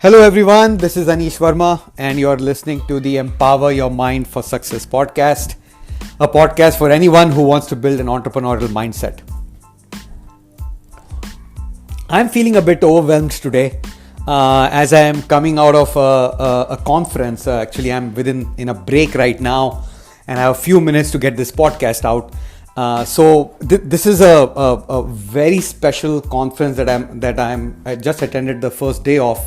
Hello everyone, this is Anish Verma and you're listening to the Empower Your Mind for Success podcast, a podcast for anyone who wants to build an entrepreneurial mindset. I'm feeling a bit overwhelmed today as I am coming out of a conference. Actually, I'm in a break right now and I have a few minutes to get this podcast out. This is a very special conference I just attended the first day of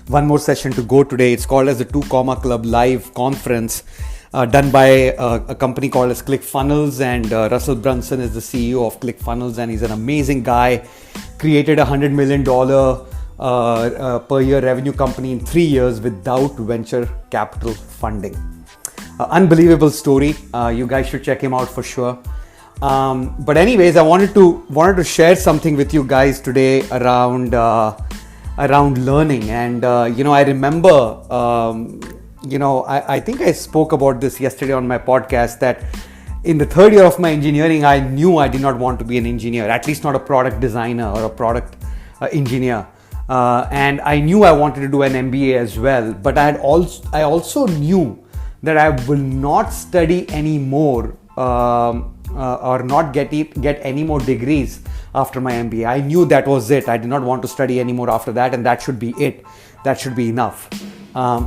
one more session to go today. It's called as the 2 Comma Club Live Conference, done by a company called as ClickFunnels, and Russell Brunson is the CEO of ClickFunnels, and he's an amazing guy. Created $100 million per year revenue company in 3 years without venture capital funding. Unbelievable story. You guys should check him out for sure. But anyways, I wanted to share something with you guys today around learning. And I remember, I think I spoke about this yesterday on my podcast, that in the third year of my engineering, I knew I did not want to be an engineer, at least not a product designer or a product engineer. And I knew I wanted to do an MBA as well. But I also knew that I will not study anymore or not get any more degrees after my MBA. I knew that was it. I did not want to study anymore after that, and that should be it. That should be enough. And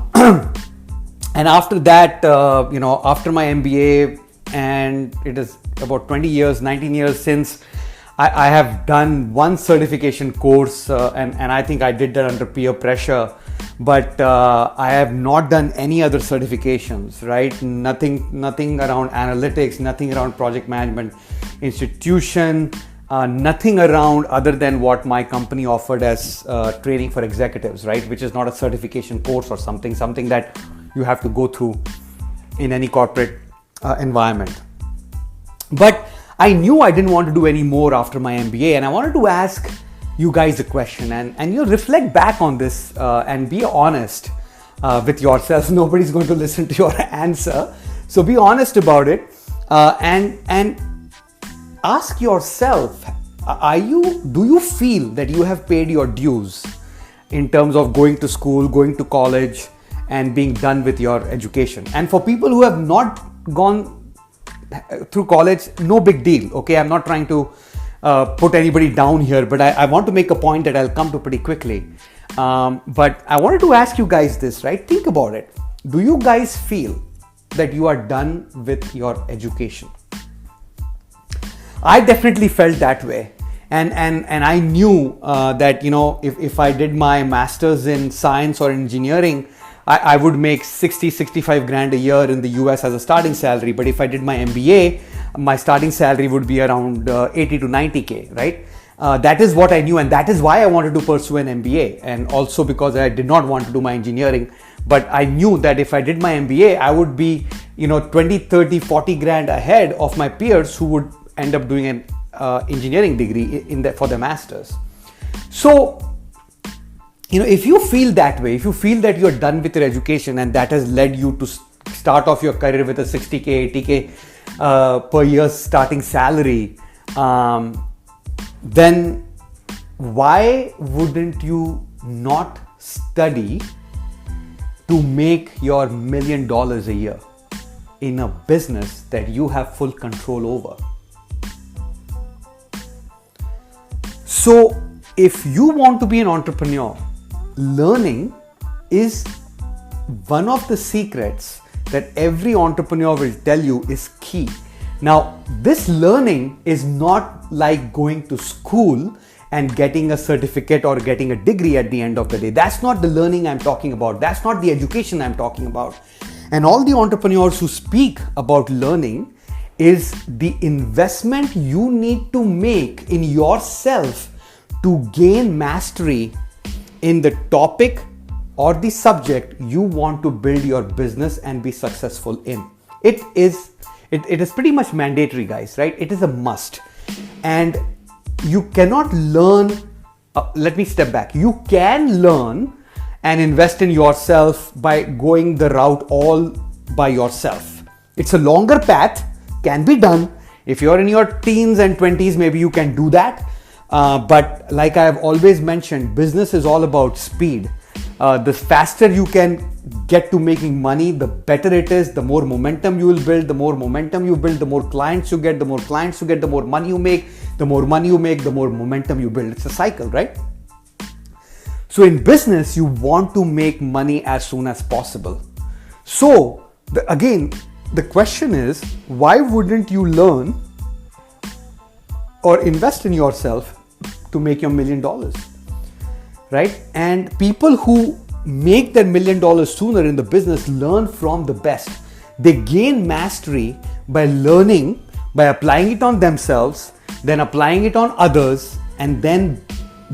after that, after my MBA, and it is about 19 years since I have done one certification course, and I think I did that under peer pressure. But I have not done any other certifications, right? Nothing around analytics, nothing around project management institution, nothing around other than what my company offered as training for executives, right? Which is not a certification course or something that you have to go through in any corporate environment. But I knew I didn't want to do any more after my MBA, and I wanted to ask you guys a question, and you reflect back on this and be honest with yourself. Nobody's going to listen to your answer, so be honest about it, and ask yourself: do you feel that you have paid your dues in terms of going to school, going to college, and being done with your education? And for people who have not gone through college, no big deal. Okay, I'm not trying to put anybody down here, but I want to make a point that I'll come to pretty quickly. But I wanted to ask you guys this, right? Think about it. Do you guys feel that you are done with your education? I definitely felt that way. And I knew that, if I did my master's in science or engineering, I would make 65 grand a year in the US as a starting salary. But if I did my MBA, my starting salary would be around 80 to 90K, right? That is what I knew, and that is why I wanted to pursue an MBA, and also because I did not want to do my engineering. But I knew that if I did my MBA, I would be 20, 30, 40 grand ahead of my peers who would end up doing an engineering degree for their masters. So if you feel that way, if you feel that you're done with your education and that has led you to start off your career with a 60K, 80K per year starting salary, then why wouldn't you not study to make your $1 million a year in a business that you have full control over? So if you want to be an entrepreneur, learning is one of the secrets that every entrepreneur will tell you is key. Now, this learning is not like going to school and getting a certificate or getting a degree at the end of the day. That's not the learning I'm talking about. That's not the education I'm talking about. And all the entrepreneurs who speak about learning is the investment you need to make in yourself to gain mastery in the topic or the subject you want to build your business and be successful in. It is pretty much mandatory, guys, right? It is a must. And you cannot learn, let me step back. You can learn and invest in yourself by going the route all by yourself. It's a longer path, can be done. If you're in your teens and 20s, maybe you can do that. But like I have always mentioned, business is all about speed. The faster you can get to making money, the better it is. The more momentum you will build, the more momentum you build, the more clients you get, the more clients you get, the more money you make, the more money you make, the more momentum you build. It's a cycle, right? So in business, you want to make money as soon as possible. So again, the question is, why wouldn't you learn or invest in yourself to make your $1 million? Right? And people who make their $1 million sooner in the business learn from the best. They gain mastery by learning, by applying it on themselves, then applying it on others, and then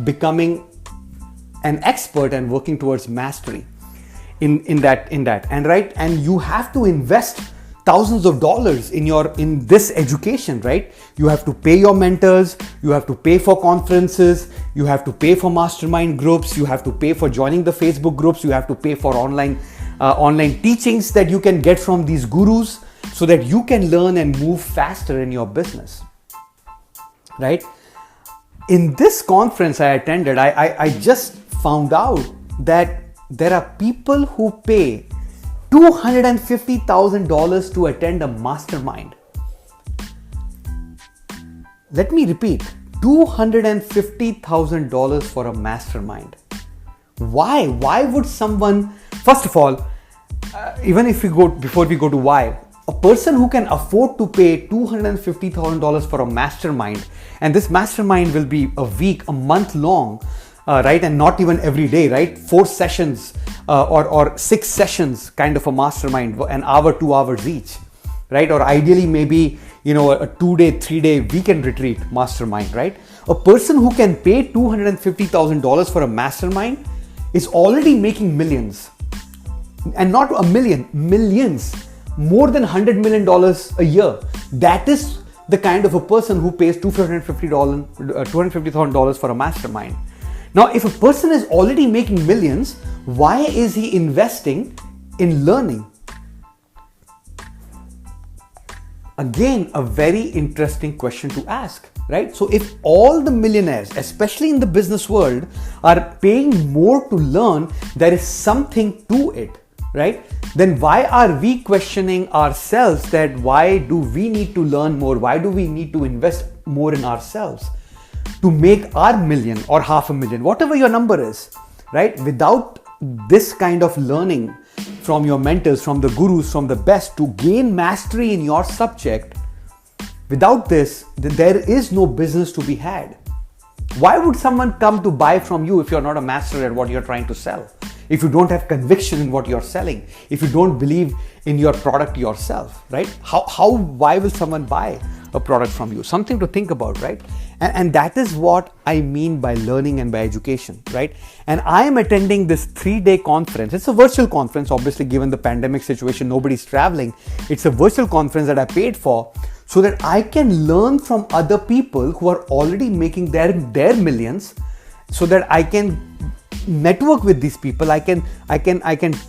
becoming an expert and working towards mastery in that. And you have to invest thousands of dollars in this education, right? You have to pay your mentors, you have to pay for conferences, you have to pay for mastermind groups, you have to pay for joining the Facebook groups, you have to pay for online teachings that you can get from these gurus so that you can learn and move faster in your business, right? In this conference I attended, I just found out that there are people who pay $250,000 to attend a mastermind. Let me repeat, $250,000 for a mastermind. Why? Why would someone, first of all, before we go to why, a person who can afford to pay $250,000 for a mastermind, and this mastermind will be a week, a month long, right? And not even every day, right? 4 sessions or 6 sessions kind of a mastermind, an hour, 2 hours each, right? Or ideally maybe, a 2-day, 3-day weekend retreat mastermind, right? A person who can pay $250,000 for a mastermind is already making millions. And not a million, millions, more than $100 million a year. That is the kind of a person who pays $250,000 for a mastermind. Now, if a person is already making millions, why is he investing in learning? Again, a very interesting question to ask, right? So if all the millionaires, especially in the business world, are paying more to learn, there is something to it, right? Then why are we questioning ourselves that why do we need to learn more? Why do we need to invest more in ourselves to make our $1 million or $500,000, whatever your number is, right? Without this kind of learning from your mentors, from the gurus, from the best to gain mastery in your subject, without this, there is no business to be had. Why would someone come to buy from you if you're not a master at what you're trying to sell? If you don't have conviction in what you're selling, if you don't believe in your product yourself, right? Why will someone buy a product from you? Something to think about, right? And that is what I mean by learning and by education, right? And I am attending this 3-day conference. It's a virtual conference, obviously, given the pandemic situation, nobody's traveling. It's a virtual conference that I paid for so that I can learn from other people who are already making their millions, so that I can network with these people. I can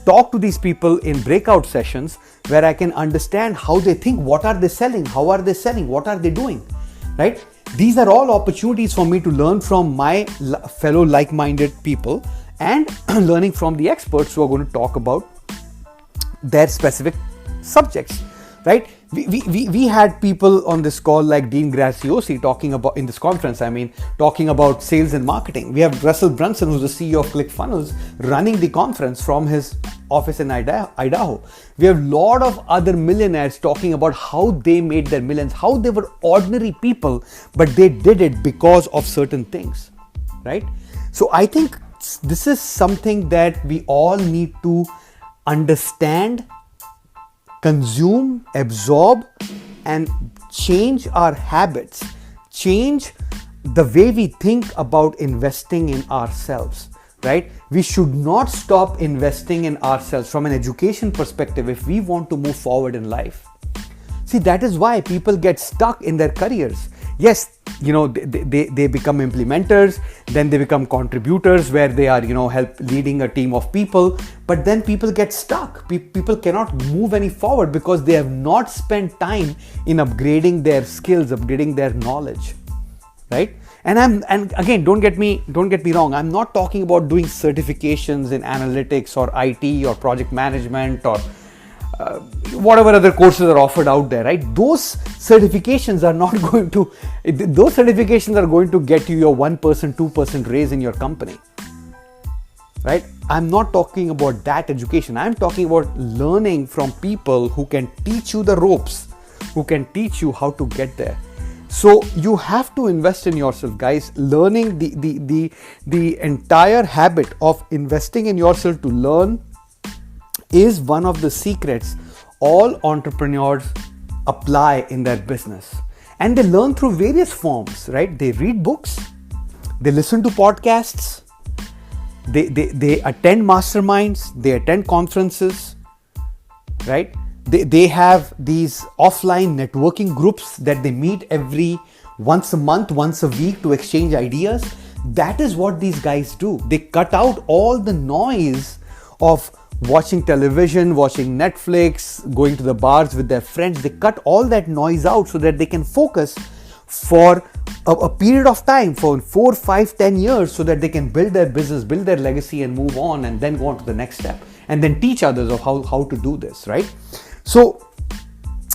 talk to these people in breakout sessions where I can understand how they think, what are they selling, how are they selling, what are they doing, right? These are all opportunities for me to learn from my fellow like-minded people and learning from the experts who are going to talk about their specific subjects, right? We had people on this call like Dean Graziosi talking about, in this conference, talking about sales and marketing. We have Russell Brunson, who's the CEO of ClickFunnels, running the conference from his office in Idaho. We have a lot of other millionaires talking about how they made their millions, how they were ordinary people, but they did it because of certain things, right? So I think this is something that we all need to understand, consume, absorb, and change our habits, change the way we think about investing in ourselves, right? We should not stop investing in ourselves from an education perspective if we want to move forward in life. See, that is why people get stuck in their careers. Yes, they become implementers, then they become contributors where they are, help leading a team of people, but then people get stuck. People cannot move any forward because they have not spent time in upgrading their skills, upgrading their knowledge, right? And again, don't get me wrong, I'm not talking about doing certifications in analytics or IT or project management or whatever other courses are offered out there, right? Those certifications are not going to, those certifications are going to get you your 1%, 2% raise in your company, right? I'm not talking about that education. I'm talking about learning from people who can teach you the ropes, who can teach you how to get there. So you have to invest in yourself, guys. Learning the entire habit of investing in yourself to learn is one of the secrets all entrepreneurs apply in their business. And they learn through various forms, right? They read books, they listen to podcasts, they attend masterminds, they attend conferences, right? They have these offline networking groups that they meet once a month, once a week to exchange ideas. That is what these guys do. They cut out all the noise of watching television, watching Netflix, going to the bars with their friends. They cut all that noise out so that they can focus for a period of time, for 4, 5, 10 years, so that they can build their business, build their legacy and move on and then go on to the next step and then teach others of how to do this, right? So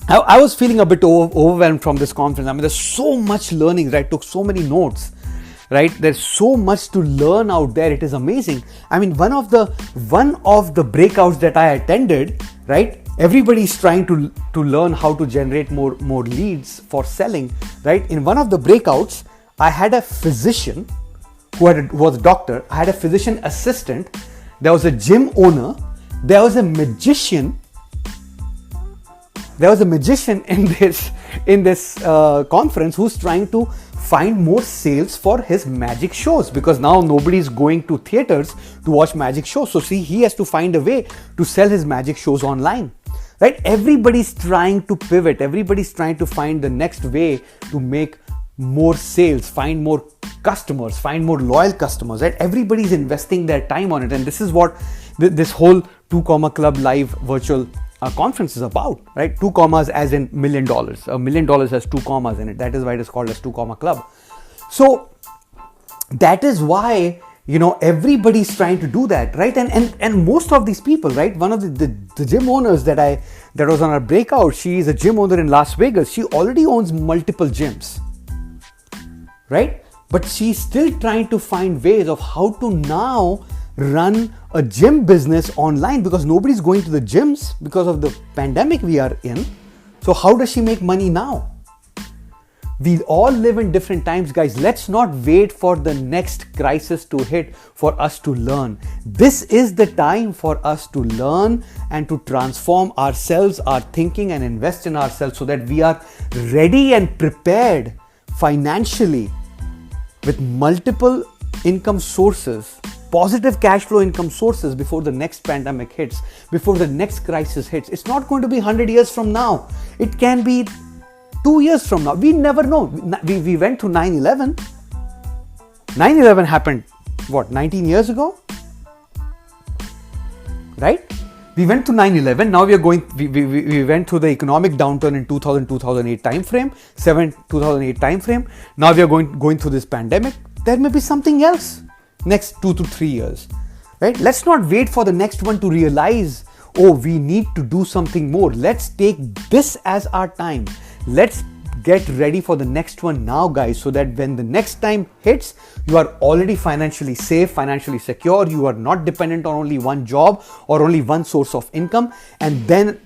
I was feeling a bit overwhelmed from this conference. I mean, there's so much learning, right? Took so many notes, right? There's so much to learn out there. It is amazing. I mean, one of the breakouts that I attended, right? Everybody's trying to learn how to generate more leads for selling, right? In one of the breakouts, I had a physician who was a doctor. I had a physician assistant. There was a gym owner. There was a magician. There was a magician in this conference who's trying to find more sales for his magic shows, because now nobody's going to theaters to watch magic shows. So see, he has to find a way to sell his magic shows online, right? Everybody's trying to pivot. Everybody's trying to find the next way to make more sales, find more customers, find more loyal customers, right? Everybody's investing their time on it. And this is what this whole 2 Club live virtual conference is about, right? 2 commas as in $1 million. $1 million has 2 commas in it. That is why it is called as 2 Club. So that is why, everybody's trying to do that, right? And most of these people, right? One of the gym owners that was on our breakout, she is a gym owner in Las Vegas. She already owns multiple gyms, right? But she's still trying to find ways of how to now run a gym business online, because nobody's going to the gyms because of the pandemic we are in. So how does she make money now? We all live in different times, guys. Let's not wait for the next crisis to hit for us to learn. This is the time for us to learn and to transform ourselves, our thinking, and invest in ourselves so that we are ready and prepared financially with multiple income sources, positive cash flow income sources before the next pandemic hits, before the next crisis hits. It's not going to be 100 years from now. It can be 2 years from now. We never know. We went through 9/11. 9/11 happened, 19 years ago? Right? We went through 9/11. Now we went through the economic downturn in 2008 time frame, 2008 time frame. Now we are going through this pandemic. There may be something else next 2 to 3 years, right? Let's not wait for the next one to realize, we need to do something more. Let's take this as our time. Let's get ready for the next one now, guys, so that when the next time hits, you are already financially safe, financially secure. You are not dependent on only one job or only one source of income. And then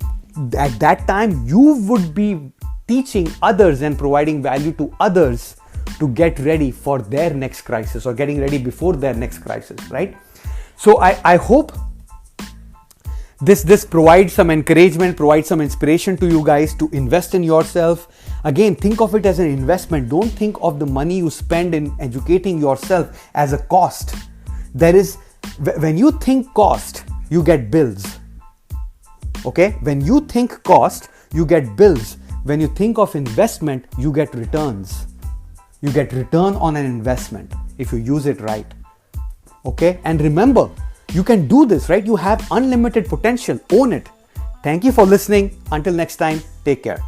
at that time, you would be teaching others and providing value to others to get ready for their next crisis, or getting ready before their next crisis, right? So I hope this provides some encouragement, provides some inspiration to you guys to invest in yourself. Again, think of it as an investment. Don't think of the money you spend in educating yourself as a cost. When you think cost, you get bills. Okay? When you think cost, you get bills. When you think of investment, you get returns. You get return on an investment if you use it right. Okay? And remember, you can do this, right? You have unlimited potential. Own it. Thank you for listening. Until next time, take care.